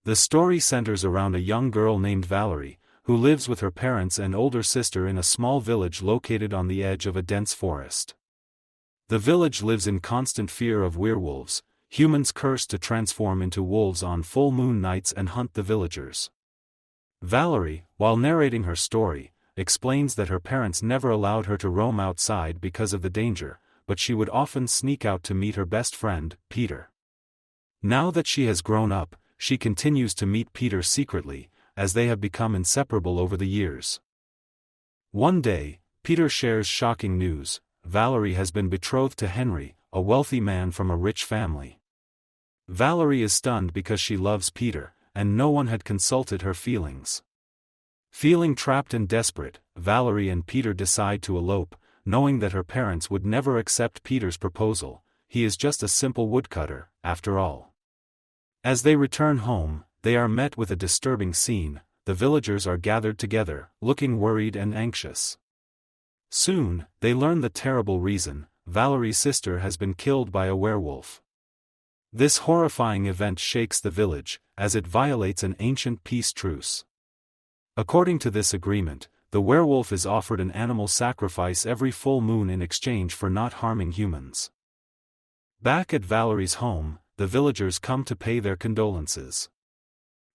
The story centers around a young girl named Valerie, who lives with her parents and older sister in a small village located on the edge of a dense forest. The village lives in constant fear of werewolves, humans cursed to transform into wolves on full moon nights and hunt the villagers. Valerie, while narrating her story, explains that her parents never allowed her to roam outside because of the danger, but she would often sneak out to meet her best friend, Peter. Now that she has grown up, she continues to meet Peter secretly, as they have become inseparable over the years. One day, Peter shares shocking news: Valerie has been betrothed to Henry, a wealthy man from a rich family. Valerie is stunned because she loves Peter, and no one had consulted her feelings. Feeling trapped and desperate, Valerie and Peter decide to elope, knowing that her parents would never accept Peter's proposal. He is just a simple woodcutter, after all. As they return home, they are met with a disturbing scene. The villagers are gathered together, looking worried and anxious. Soon, they learn the terrible reason: Valerie's sister has been killed by a werewolf. This horrifying event shakes the village, as it violates an ancient peace truce. According to this agreement, the werewolf is offered an animal sacrifice every full moon in exchange for not harming humans. Back at Valerie's home, the villagers come to pay their condolences.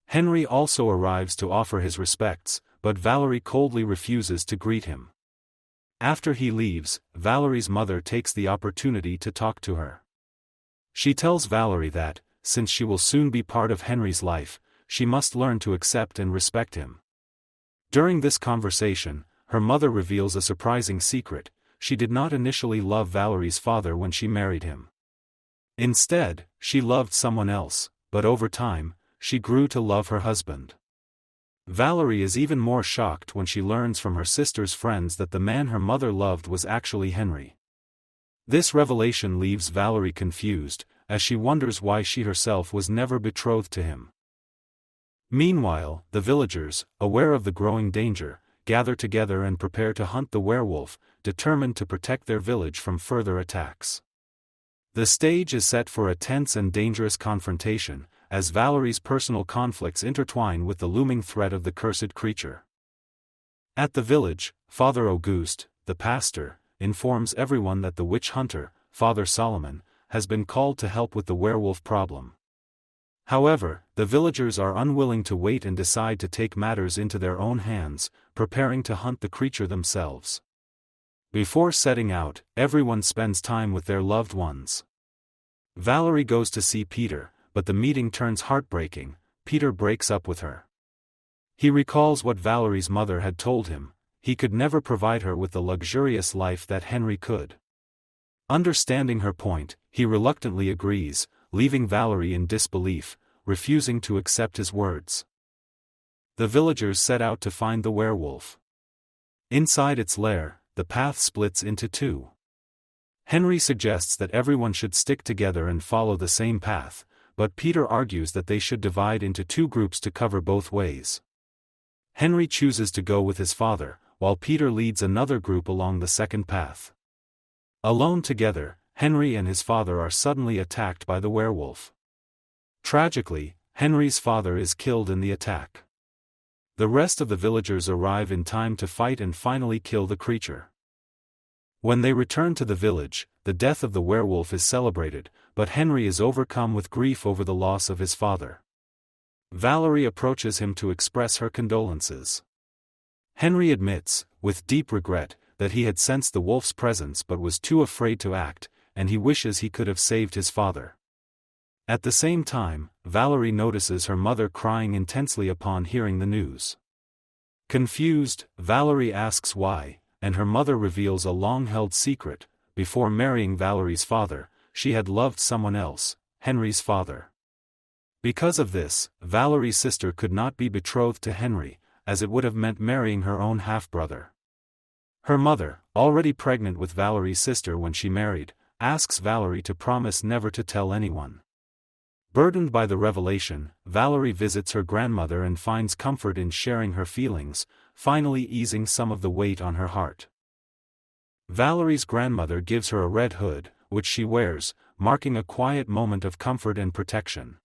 Henry also arrives to offer his respects, but Valerie coldly refuses to greet him. After he leaves, Valerie's mother takes the opportunity to talk to her. She tells Valerie that, since she will soon be part of Henry's life, she must learn to accept and respect him. During this conversation, her mother reveals a surprising secret: she did not initially love Valerie's father when she married him. Instead, she loved someone else, but over time, she grew to love her husband. Valerie is even more shocked when she learns from her sister's friends that the man her mother loved was actually Henry. This revelation leaves Valerie confused, as she wonders why she herself was never betrothed to him. Meanwhile, the villagers, aware of the growing danger, gather together and prepare to hunt the werewolf, determined to protect their village from further attacks. The stage is set for a tense and dangerous confrontation, as Valerie's personal conflicts intertwine with the looming threat of the cursed creature. At the village, Father Auguste, the pastor, informs everyone that the witch hunter, Father Solomon, has been called to help with the werewolf problem. However, the villagers are unwilling to wait and decide to take matters into their own hands, preparing to hunt the creature themselves. Before setting out, everyone spends time with their loved ones. Valerie goes to see Peter, but the meeting turns heartbreaking. Peter breaks up with her. He recalls what Valerie's mother had told him: he could never provide her with the luxurious life that Henry could. Understanding her point, he reluctantly agrees, leaving Valerie in disbelief, refusing to accept his words. The villagers set out to find the werewolf. Inside its lair, the path splits into two. Henry suggests that everyone should stick together and follow the same path, but Peter argues that they should divide into two groups to cover both ways. Henry chooses to go with his father, while Peter leads another group along the second path. Alone together, Henry and his father are suddenly attacked by the werewolf. Tragically, Henry's father is killed in the attack. The rest of the villagers arrive in time to fight and finally kill the creature. When they return to the village, the death of the werewolf is celebrated, but Henry is overcome with grief over the loss of his father. Valerie approaches him to express her condolences. Henry admits, with deep regret, that he had sensed the wolf's presence but was too afraid to act, and he wishes he could have saved his father. At the same time, Valerie notices her mother crying intensely upon hearing the news. Confused, Valerie asks why, and her mother reveals a long-held secret: before marrying Valerie's father, she had loved someone else, Henry's father. Because of this, Valerie's sister could not be betrothed to Henry, as it would have meant marrying her own half-brother. Her mother, already pregnant with Valerie's sister when she married, asks Valerie to promise never to tell anyone. Burdened by the revelation, Valerie visits her grandmother and finds comfort in sharing her feelings, finally easing some of the weight on her heart. Valerie's grandmother gives her a red hood, which she wears, marking a quiet moment of comfort and protection.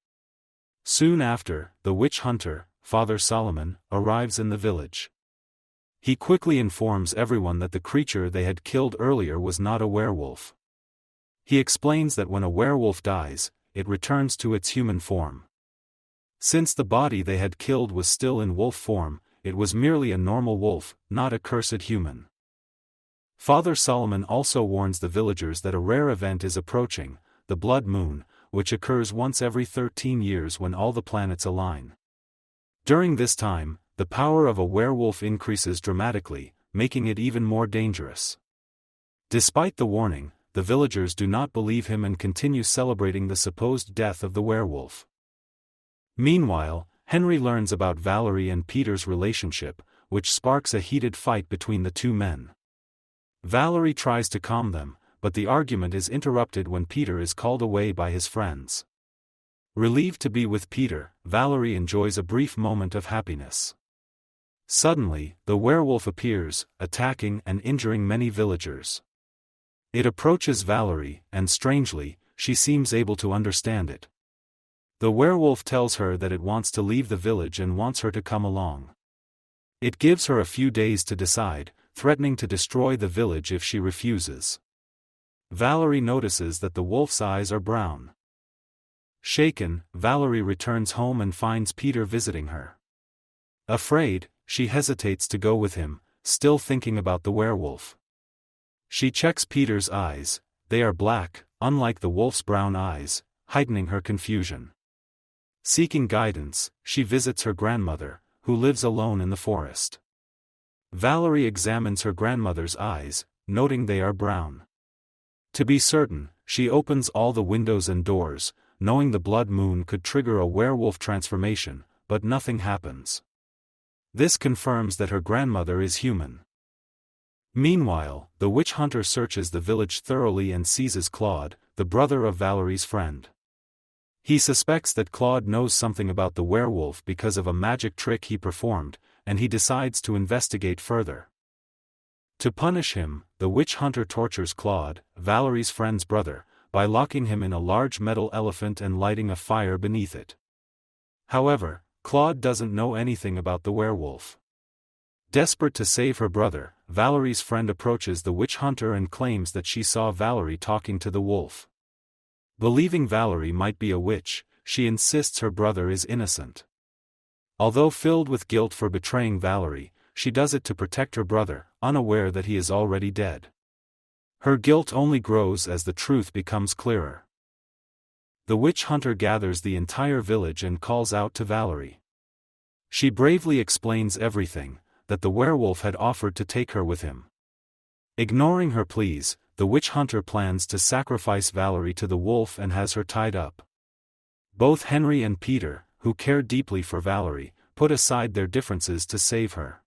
Soon after, the witch hunter, Father Solomon, arrives in the village. He quickly informs everyone that the creature they had killed earlier was not a werewolf. He explains that when a werewolf dies, it returns to its human form. Since the body they had killed was still in wolf form, it was merely a normal wolf, not a cursed human. Father Solomon also warns the villagers that a rare event is approaching, the blood moon, which occurs once every 13 years when all the planets align. During this time, the power of a werewolf increases dramatically, making it even more dangerous. Despite the warning, the villagers do not believe him and continue celebrating the supposed death of the werewolf. Meanwhile, Henry learns about Valerie and Peter's relationship, which sparks a heated fight between the two men. Valerie tries to calm them, but the argument is interrupted when Peter is called away by his friends. Relieved to be with Peter, Valerie enjoys a brief moment of happiness. Suddenly, the werewolf appears, attacking and injuring many villagers. It approaches Valerie, and strangely, she seems able to understand it. The werewolf tells her that it wants to leave the village and wants her to come along. It gives her a few days to decide, threatening to destroy the village if she refuses. Valerie notices that the wolf's eyes are brown. Shaken, Valerie returns home and finds Peter visiting her. Afraid, she hesitates to go with him, still thinking about the werewolf. She checks Peter's eyes, they are black, unlike the wolf's brown eyes, heightening her confusion. Seeking guidance, she visits her grandmother, who lives alone in the forest. Valerie examines her grandmother's eyes, noting they are brown. To be certain, she opens all the windows and doors, knowing the blood moon could trigger a werewolf transformation, but nothing happens. This confirms that her grandmother is human. Meanwhile, the witch hunter searches the village thoroughly and seizes Claude, the brother of Valerie's friend. He suspects that Claude knows something about the werewolf because of a magic trick he performed, and he decides to investigate further. To punish him, the witch hunter tortures Claude, Valerie's friend's brother, by locking him in a large metal elephant and lighting a fire beneath it. However, Claude doesn't know anything about the werewolf. Desperate to save her brother, Valerie's friend approaches the witch hunter and claims that she saw Valerie talking to the wolf. Believing Valerie might be a witch, she insists her brother is innocent. Although filled with guilt for betraying Valerie, she does it to protect her brother, unaware that he is already dead. Her guilt only grows as the truth becomes clearer. The witch hunter gathers the entire village and calls out to Valerie. She bravely explains everything, that the werewolf had offered to take her with him. Ignoring her pleas, the witch hunter plans to sacrifice Valerie to the wolf and has her tied up. Both Henry and Peter, who care deeply for Valerie, put aside their differences to save her.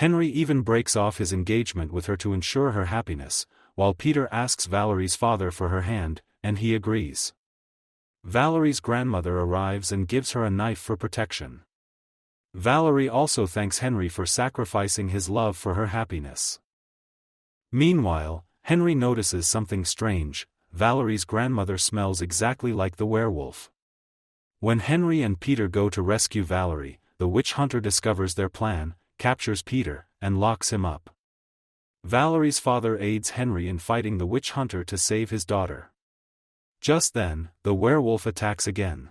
Henry even breaks off his engagement with her to ensure her happiness, while Peter asks Valerie's father for her hand, and he agrees. Valerie's grandmother arrives and gives her a knife for protection. Valerie also thanks Henry for sacrificing his love for her happiness. Meanwhile, Henry notices something strange. Valerie's grandmother smells exactly like the werewolf. When Henry and Peter go to rescue Valerie, the witch hunter discovers their plan, captures Peter, and locks him up. Valerie's father aids Henry in fighting the witch hunter to save his daughter. Just then, the werewolf attacks again.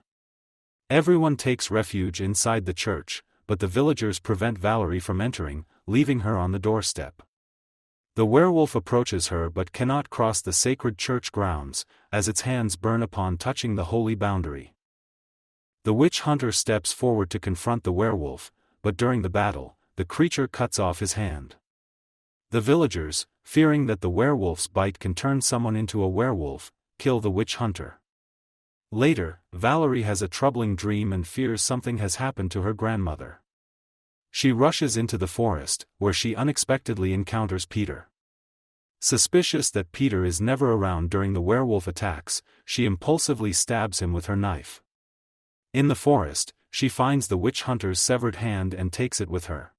Everyone takes refuge inside the church, but the villagers prevent Valerie from entering, leaving her on the doorstep. The werewolf approaches her but cannot cross the sacred church grounds, as its hands burn upon touching the holy boundary. The witch hunter steps forward to confront the werewolf, but during the battle, the creature cuts off his hand. The villagers, fearing that the werewolf's bite can turn someone into a werewolf, kill the witch hunter. Later, Valerie has a troubling dream and fears something has happened to her grandmother. She rushes into the forest, where she unexpectedly encounters Peter. Suspicious that Peter is never around during the werewolf attacks, she impulsively stabs him with her knife. In the forest, she finds the witch hunter's severed hand and takes it with her.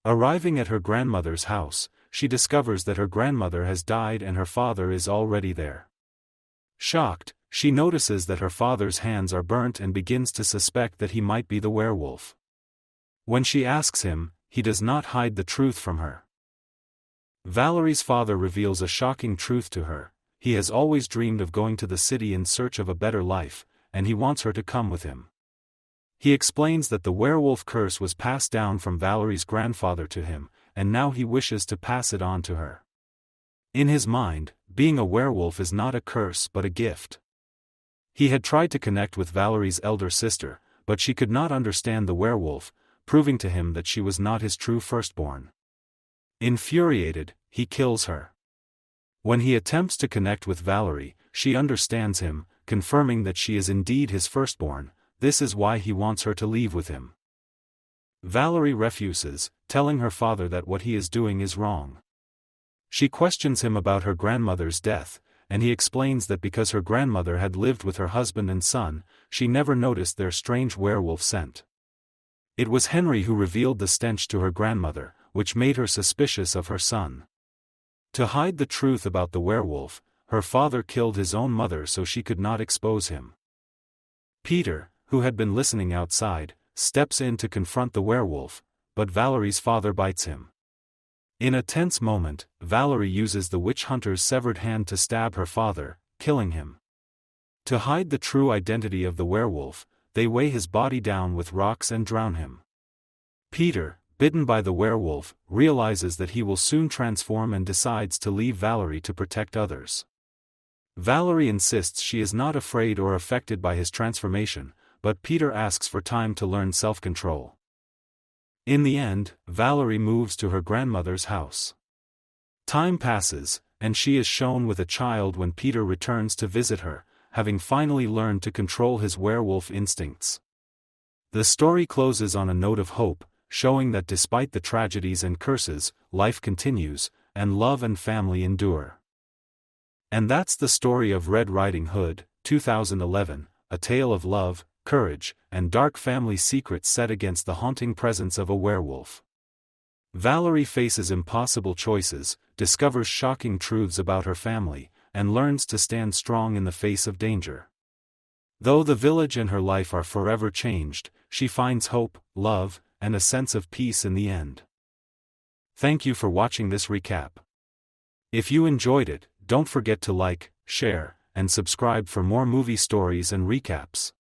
Arriving at her grandmother's house, she discovers that her grandmother has died and her father is already there. Shocked, she notices that her father's hands are burnt and begins to suspect that he might be the werewolf. When she asks him, he does not hide the truth from her. Valerie's father reveals a shocking truth to her: he has always dreamed of going to the city in search of a better life, and he wants her to come with him. He explains that the werewolf curse was passed down from Valerie's grandfather to him, and now he wishes to pass it on to her. In his mind, being a werewolf is not a curse but a gift. He had tried to connect with Valerie's elder sister, but she could not understand the werewolf, proving to him that she was not his true firstborn. Infuriated, he kills her. When he attempts to connect with Valerie, she understands him, confirming that she is indeed his firstborn. This is why he wants her to leave with him. Valerie refuses, telling her father that what he is doing is wrong. She questions him about her grandmother's death, and he explains that because her grandmother had lived with her husband and son, she never noticed their strange werewolf scent. It was Henry who revealed the stench to her grandmother, which made her suspicious of her son. To hide the truth about the werewolf, her father killed his own mother so she could not expose him. Peter, who had been listening outside, steps in to confront the werewolf, but Valerie's father bites him. In a tense moment, Valerie uses the witch hunter's severed hand to stab her father, killing him. To hide the true identity of the werewolf, they weigh his body down with rocks and drown him. Peter, bitten by the werewolf, realizes that he will soon transform and decides to leave Valerie to protect others. Valerie insists she is not afraid or affected by his transformation, but Peter asks for time to learn self-control. In the end, Valerie moves to her grandmother's house. Time passes, and she is shown with a child when Peter returns to visit her, having finally learned to control his werewolf instincts. The story closes on a note of hope, showing that despite the tragedies and curses, life continues, and love and family endure. And that's the story of Red Riding Hood, 2011, a tale of love, courage, and dark family secrets set against the haunting presence of a werewolf. Valerie faces impossible choices, discovers shocking truths about her family, and learns to stand strong in the face of danger. Though the village and her life are forever changed, she finds hope, love, and a sense of peace in the end. Thank you for watching this recap. If you enjoyed it, don't forget to like, share, and subscribe for more movie stories and recaps.